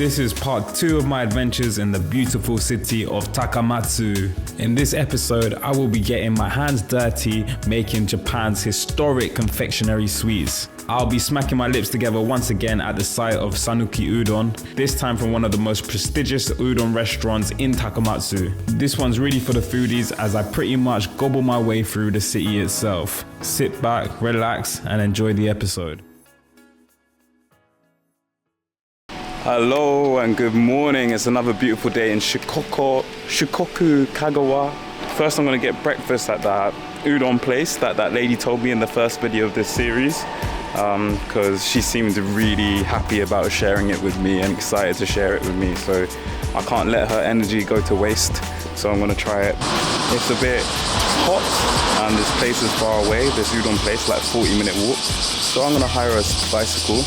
This is part 2 of my adventures in the beautiful city of Takamatsu. In this episode, I will be getting my hands dirty making Japan's historic confectionery sweets. I'll be smacking my lips together once again at the site of Sanuki Udon, this time from one of the most prestigious udon restaurants in Takamatsu. This one's really for the foodies as I pretty much gobble my way through the city itself. Sit back, relax, and enjoy the episode. Hello and good morning. It's another beautiful day in Shikoku, Kagawa. First I'm going to get breakfast at that udon place that lady told me in the first video of this series, because she seemed really happy about sharing it with me and excited to share it with me, so I can't let her energy go to waste, so I'm going to try it. It's a bit hot and this place is far away, this udon place, like 40-minute walk, so I'm going to hire a bicycle.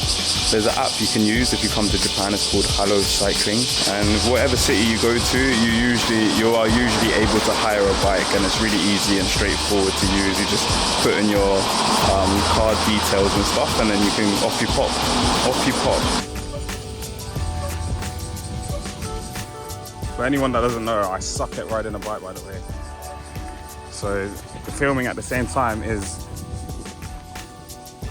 There's an app you can use if you come to Japan. It's called Hello Cycling, and whatever city you go to, you are usually able to hire a bike, and it's really easy and straightforward to use. You just put in your card details and stuff, and then you can off you pop. For anyone that doesn't know, I suck at riding a bike, by the way. So filming at the same time is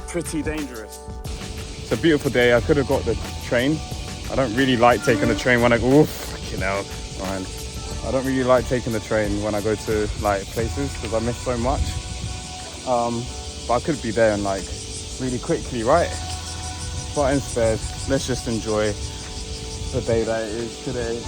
pretty dangerous. It's a beautiful day. I could have got the train. I don't really like taking the train when I go, fucking hell, Ryan. I don't really like taking the train when I go to like places because I miss so much. But I could be there and like really quickly, right? But instead, let's just enjoy the day that it is today.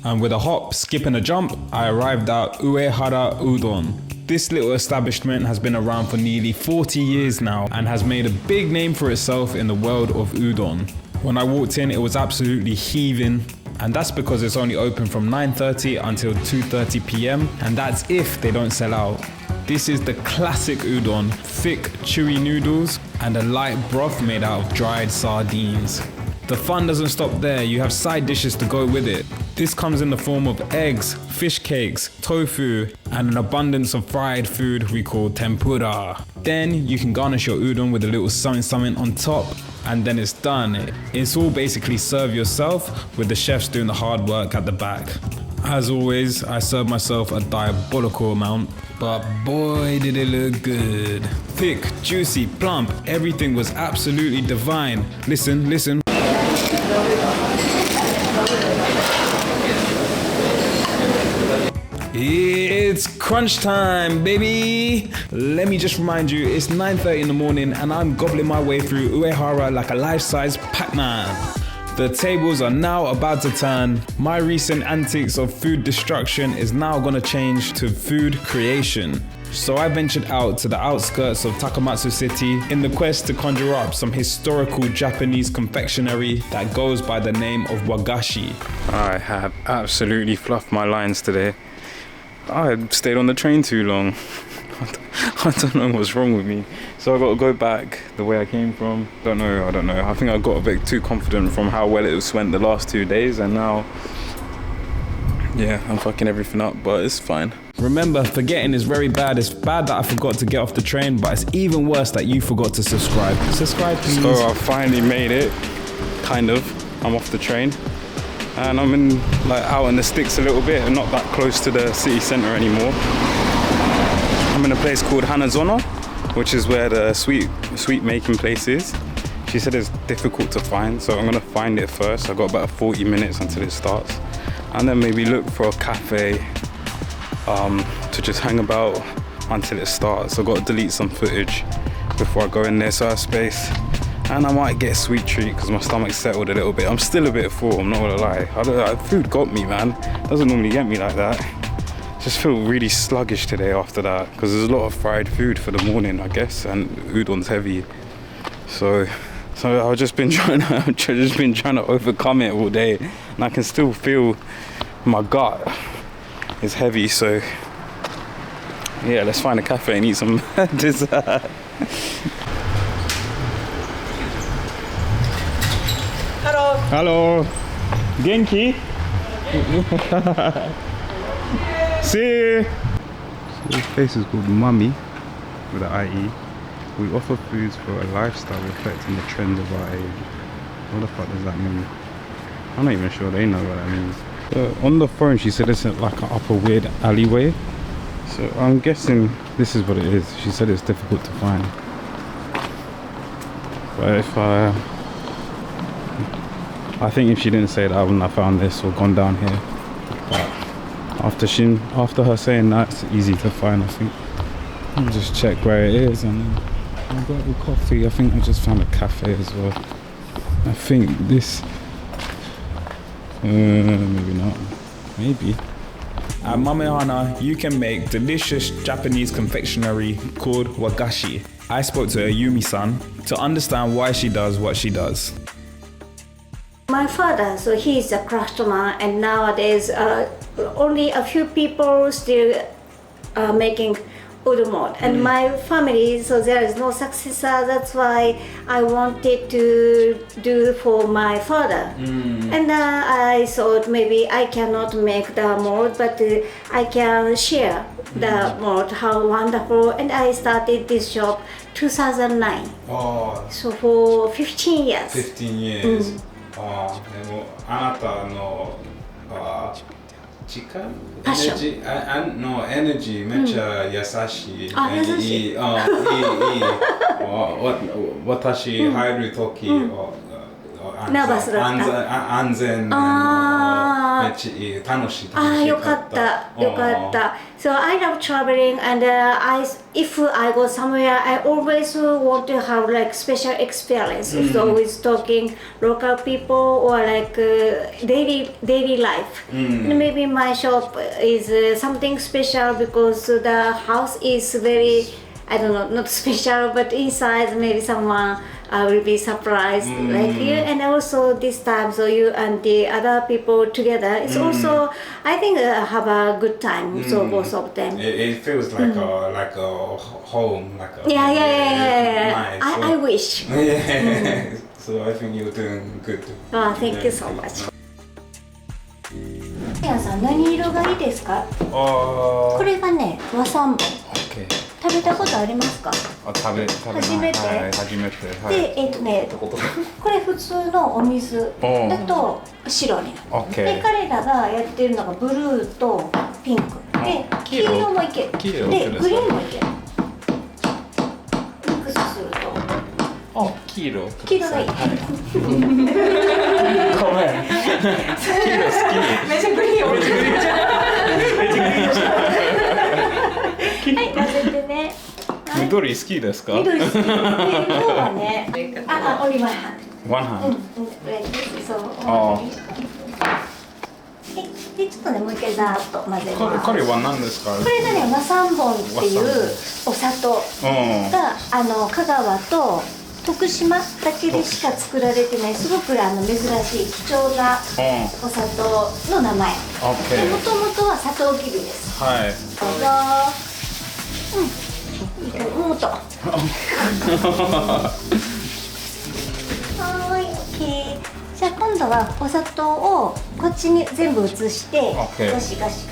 And with a hop, skip and a jump, I arrived at Uehara Udon. This little establishment has been around for nearly 40 years now and has made a big name for itself in the world of udon. When I walked in, it was absolutely heaving, and that's because it's only open from 9:30 until 2:30 p.m, and that's if they don't sell out. This is the classic udon, thick, chewy noodles and a light broth made out of dried sardines. The fun doesn't stop there, you have side dishes to go with it. This comes in the form of eggs, fish cakes, tofu, and an abundance of fried food we call tempura. Then you can garnish your udon with a little something on top, and then it's done. It's all basically serve yourself, with the chefs doing the hard work at the back. As always, I served myself a diabolical amount, but boy did it look good. Thick, juicy, plump, everything was absolutely divine. Listen. It's crunch time, baby! Let me just remind you, it's 9:30 in the morning and I'm gobbling my way through Uehara like a life-size Pac-Man. The tables are now about to turn. My recent antics of food destruction is now gonna change to food creation. So I ventured out to the outskirts of Takamatsu City in the quest to conjure up some historical Japanese confectionery that goes by the name of wagashi. I have absolutely fluffed my lines today. I stayed on the train too long. I don't know what's wrong with me. So I got to go back the way I came from. I don't know. I think I got a bit too confident from how well it was went the last 2 days, and now, yeah, I'm fucking everything up, but it's fine. Remember, forgetting is very bad. It's bad that I forgot to get off the train, but it's even worse that you forgot to subscribe. Subscribe, please. So I finally made it, kind of. I'm off the train. And I'm in, like, out in the sticks a little bit and not that close to the city centre anymore. I'm in a place called Hanazono, which is where the sweet making place is. She said it's difficult to find, so I'm gonna find it first. I've got about 40 minutes until it starts, and then maybe look for a cafe to just hang about until it starts. I've got to delete some footage before I go in there, so I have space. And I might get a sweet treat because my stomach's settled a little bit. I'm still a bit full, I'm not gonna lie. Food got me, man. Doesn't normally get me like that. Just feel really sluggish today after that because there's a lot of fried food for the morning, I guess, and udon's heavy. So I've just been trying to overcome it all day, and I can still feel my gut is heavy. So yeah, let's find a cafe and eat some dessert. Hello. Genki? See? So this place is called Mami with an IE. We offer foods for a lifestyle reflecting the trends of our age. What the fuck does that mean? I'm not even sure they know what that means. On the phone she said it's like an upper weird alleyway. So I'm guessing this is what it is. She said it's difficult to find. But if I think if she didn't say that, I wouldn't have found this or gone down here. But after her saying that, it's easy to find, I think. I'll just check where it is and then I'll grab a coffee. I think I just found a cafe as well. I think this, maybe not, maybe. At Mamehana, you can make delicious Japanese confectionery called wagashi. I spoke to Yumi-san to understand why she does what she does. My father, so he is a craftsman, and nowadays only a few people still making udon. And my family, so there is no successor. That's why I wanted to do for my father. And I thought maybe I cannot make the mold, but I can share the mold. How wonderful! And I started this shop 2009. Oh. So for 15 years. 15 years. でもあなたの力エネジーめっちゃ優しい。あ、優しい。いい。私入るとき安全。めっちゃいい。楽しかった。よかった。So I love traveling, and if I go somewhere, I always want to have like special experience. So with talking local people or like daily life. And maybe my shop is something special because the house is very, I don't know, not special, but inside maybe someone will be surprised like you. And also this time, so you and the other people together, it's also, I think, have a good time. So both of them. It feels like a home, like a yeah. Nice. I wish. So I think you're doing good. Oh, thank you so much. さん、何色がいいですか？これがね、和三本。食べたことありますか？初めて。で、これ普通のお水だと白になる。で、彼らがやってるのがブルーとピンク。で、黄色もいける。で、グリーンもいける。ミックスすると。黄色がいい。ごめん。黄色好き。めっちゃグリーン。はい、混ぜてね。緑好きですか？緑好き。今日はね、only one hand. One hand. So. で、ちょっとね、もう一回ざーっと混ぜます。これは何ですか？これがね、和三本っていうお砂糖が香川と徳島だけでしか作られてないすごく珍しい貴重なお砂糖の名前。もともとはサトウキビです。はい。どうぞ。もっと。はい、OK。じゃあ今度はお砂糖をこっちに全部移してガシガシいき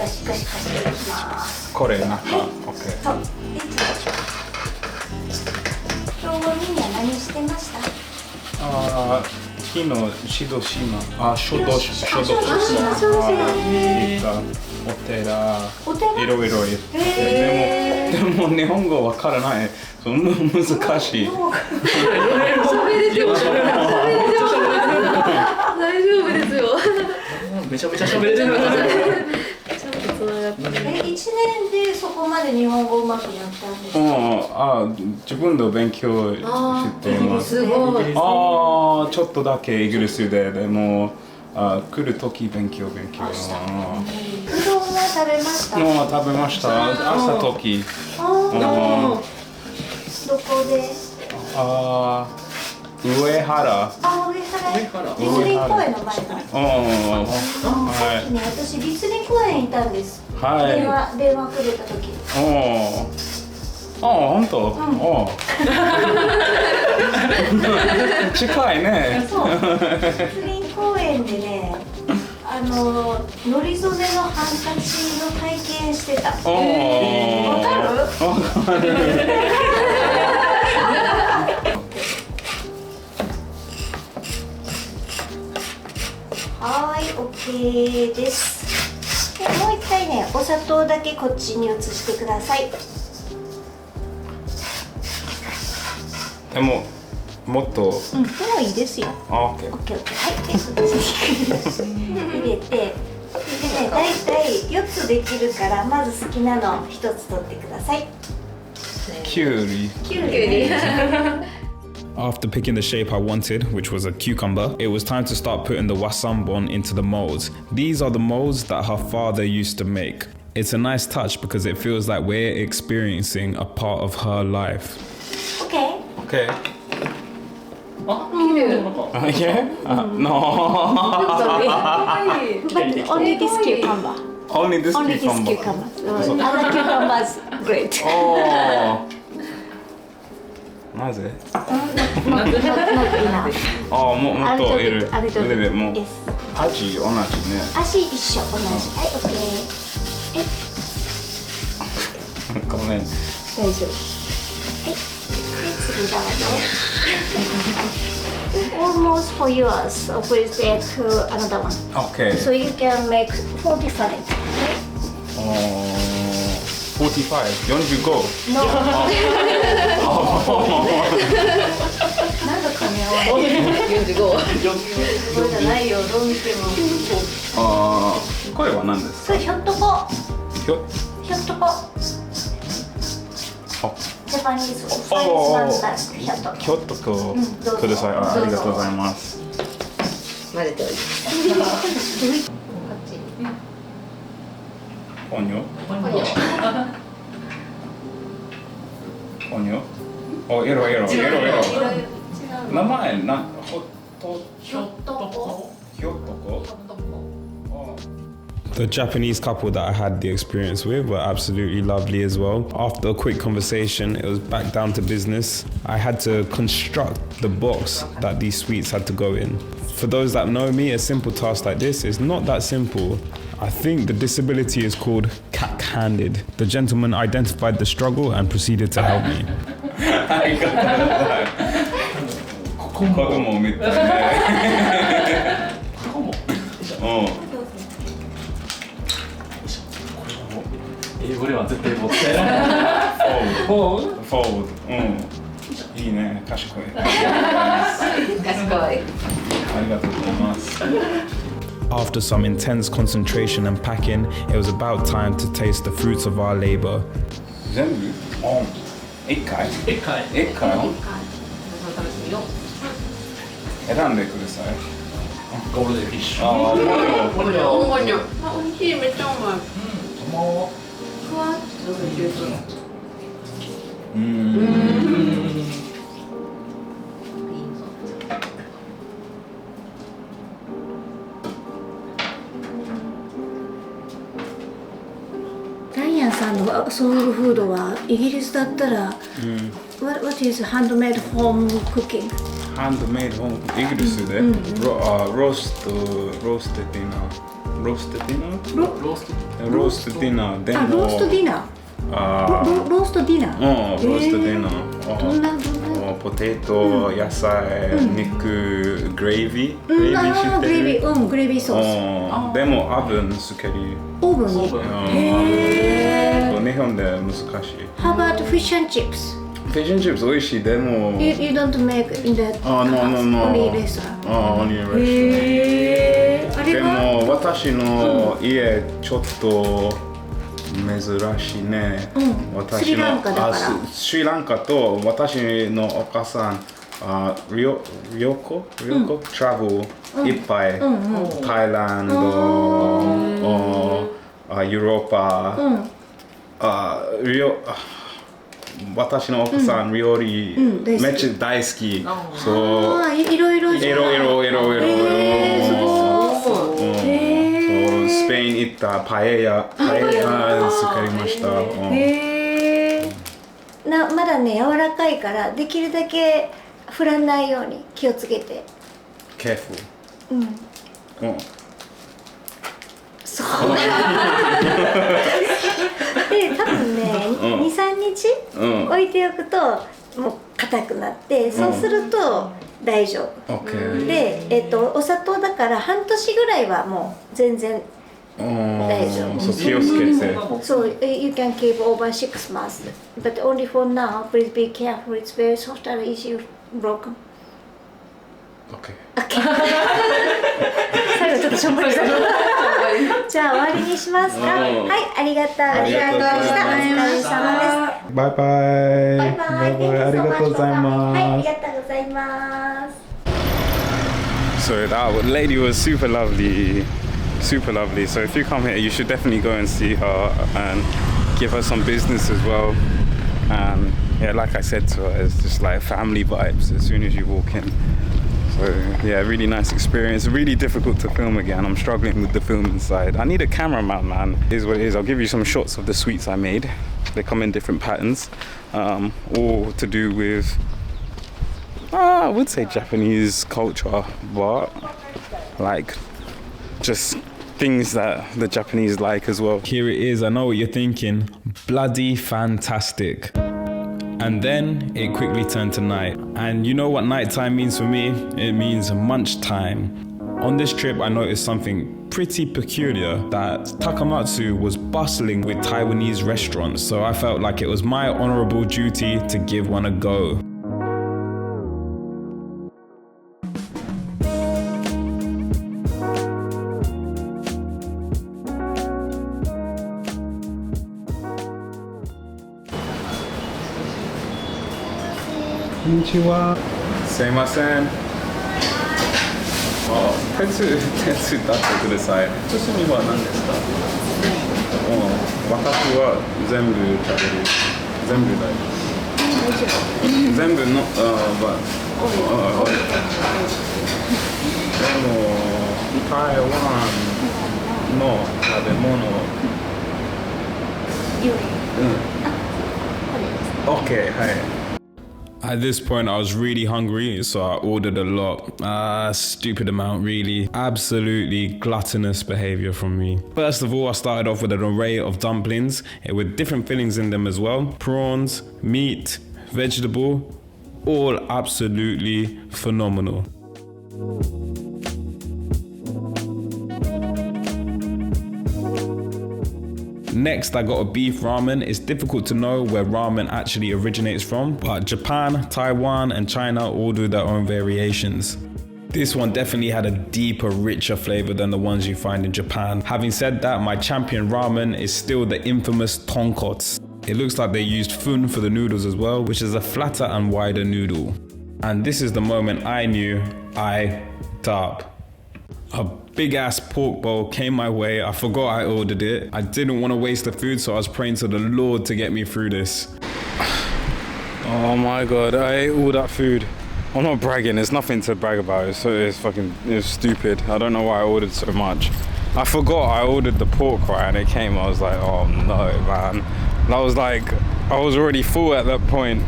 ます。これなんか。そう。今日みんな何してました？昨日小豆島。お寺。いろいろ言って。でも日本語わからない。難しい。大丈夫ですよ。めちゃめちゃ喋れてる。1年でそこまで日本語うまくなったんですか？自分で勉強しています。すごい。ちょっとだけイギリスでも来るとき勉強。うどんは食べました？食べました。朝時。どこで？上原。立林公園の前だ。さっきね、私立林公園いたんです。電話くれた時。本当。近いね。そう。立林公園でね、のり染めのハンカチの体験してた。わかる？ OK です。でもう一回ね、お砂糖だけこっちに移してください。でももっと。でもいいですよ。OK。はい。で、そっちに入れて、でね、だいたい4つできるからまず好きなの1つ取ってください。きゅうり。After picking the shape I wanted, which was a cucumber, it was time to start putting the wasanbon into the molds. These are the molds that her father used to make. It's a nice touch because it feels like we're experiencing a part of her life. OK。Okay. あ、綺麗な。Yeah? No. But only this cucumber. Only this Only this cucumber. cucumber. Other cucumbers, great. Oh. なぜ？Not enough. もっといる。あれともう味同じね。味一緒同じ。はい、OK。ごめん。大丈夫。はい。で、次だわね。Almost for yours. Please take another one. Okay. So you can make 4 different. 45. 45. No. なんか噛み合わない。45。そうじゃないよ。どう見ても。これは何ですか？それひょっとこ。ひょっとこ。ジャパニーズおファイスマンスひょっとこ。ひょっとこください。ありがとうございます。混ぜておいて。ポニョ？ポニョ？エロ。名前ひょっとこ。The Japanese couple that I had the experience with were absolutely lovely as well. After a quick conversation, it was back down to business. I had to construct the box that these sweets had to go in. For those that know me, a simple task like this is not that simple. I think the disability is called cat-handed. The gentleman identified the struggle and proceeded to help me. 子供みたいね。英語では絶対持って。フォード。いいね。賢い。賢い。ありがとうございます。After some intense concentration and packing, it was about time to taste the fruits of our labor. 全部？一回？選んでください。ゴールデンフィッシュ。ポニョ。おいしい、めっちゃうまい。ふわっとダイアンさんのソウルフードはイギリスだったら、What is handmade home cooking? Handmade home イギリスでローストディナーでもローストディナー。ローストディナー。どんなポテト、野菜、肉、グレイビー。グレイビーソース。でもオーブンつける。オーブンに。日本で難しい。How about fish and chips? Fish and chips 美味しい。でも You don't make in that No. only restaurant. Only restaurant. でも私の家ちょっと珍しいね。スリランカだから。スリランカと私のお母さん旅行トラベルいっぱい。タイランド、ヨーロッパ、私のお母さん料理めっちゃ大好き。そう。いろいろ。すごい。スペイン行ったパエヤ作りました。まだね柔らかいからできるだけ振らないように気をつけて。Careful。そう。で多分ね2、3日置いておくともう硬くなって、そうすると大丈夫。 Okay. で、お砂糖だから半年ぐらいはもう全然大丈夫。そう、気をつけて。So you can keep over 6 months, but only for now. Please be careful. It's very soft and easy broken. Okay. 最後ちょっとしょんぼりした。じゃあ終わりにしますか。はい、ありがとうございました。お疲れ様です。バイバイ。バイバイ。ありがとうございます。はい、ありがとうございます。 So that lady was super lovely. Super lovely. So if you come here, you should definitely go and see her and give her some business as well. And yeah, like I said to her, it's just like family vibes as soon as you walk in. So yeah, really nice experience. Really difficult to film again. I'm struggling with the filming side. I need a cameraman, man. Here's what it is. I'll give you some shots of the sweets I made. They come in different patterns, all to do with, I would say Japanese culture, but like just things that the Japanese like as well. Here it is. I know what you're thinking. Bloody fantastic. And then it quickly turned to night. And you know what nighttime means for me? It means munch time. On this trip, I noticed something pretty peculiar, that Takamatsu was bustling with Taiwanese restaurants. So I felt like it was my honorable duty to give one a go. Konnichiwa. Sumimasen. Oh, 点数出してください。趣味は何ですか？私は全部食べる。全部大丈夫。全部の、でも台湾の食べ物。Okay, hi. At this point, I was really hungry, so I ordered a lot. Stupid amount, really. Absolutely gluttonous behavior from me. First of all, I started off with an array of dumplings with different fillings in them as well. Prawns, meat, vegetable, all absolutely phenomenal. Next, I got a beef ramen. It's difficult to know where ramen actually originates from, but Japan, Taiwan, and China all do their own variations. This one definitely had a deeper, richer flavor than the ones you find in Japan. Having said that, my champion ramen is still the infamous tonkotsu. It looks like they used fun for the noodles as well, which is a flatter and wider noodle. And this is the moment I knew I up. A big ass pork bowl came my way. I forgot I ordered it. I didn't want to waste the food, so I was praying to the Lord to get me through this. Oh my god, I ate all that food. I'm not bragging, there's nothing to brag about. It's stupid. I don't know why I ordered so much. I forgot I ordered the pork, right, and it came. I was like, oh no, man. And I was like, I was already full at that point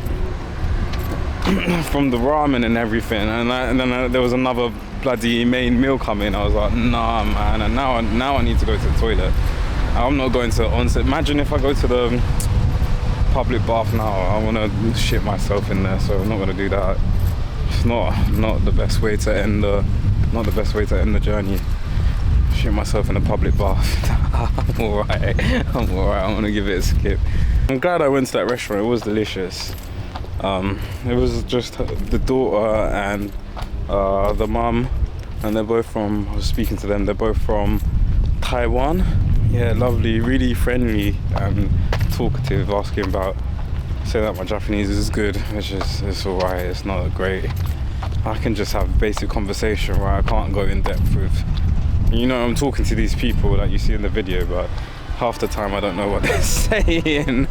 from the ramen and everything. And then there was another bloody main meal coming. I was like, nah, man. And now I need to go to the toilet. I'm not going to the onsen. Imagine if I go to the public bath now. I want to shit myself in there, so I'm not going to do that. It's not the best way to end the journey. Shit myself in a public bath. I'm alright. I'm gonna give it a skip. I'm glad I went to that restaurant. It was delicious. It was just the daughter and the mum, and they're both from, I was speaking to them, they're both from Taiwan. Yeah, lovely, really friendly and talkative, asking about, saying that my Japanese is good, it's alright, it's not great. I can just have basic conversation where I can't go in depth with, you know, I'm talking to these people that you see in the video, but half the time I don't know what they're saying.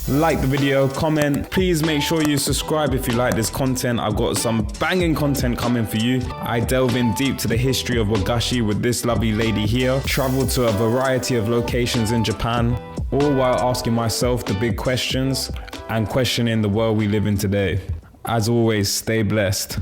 Like the video, comment, please make sure you subscribe if you like this content. I've got some banging content coming for you. I delve in deep to the history of wagashi with this lovely lady here, travel to a variety of locations in Japan, all while asking myself the big questions and questioning the world we live in today. As always, stay blessed.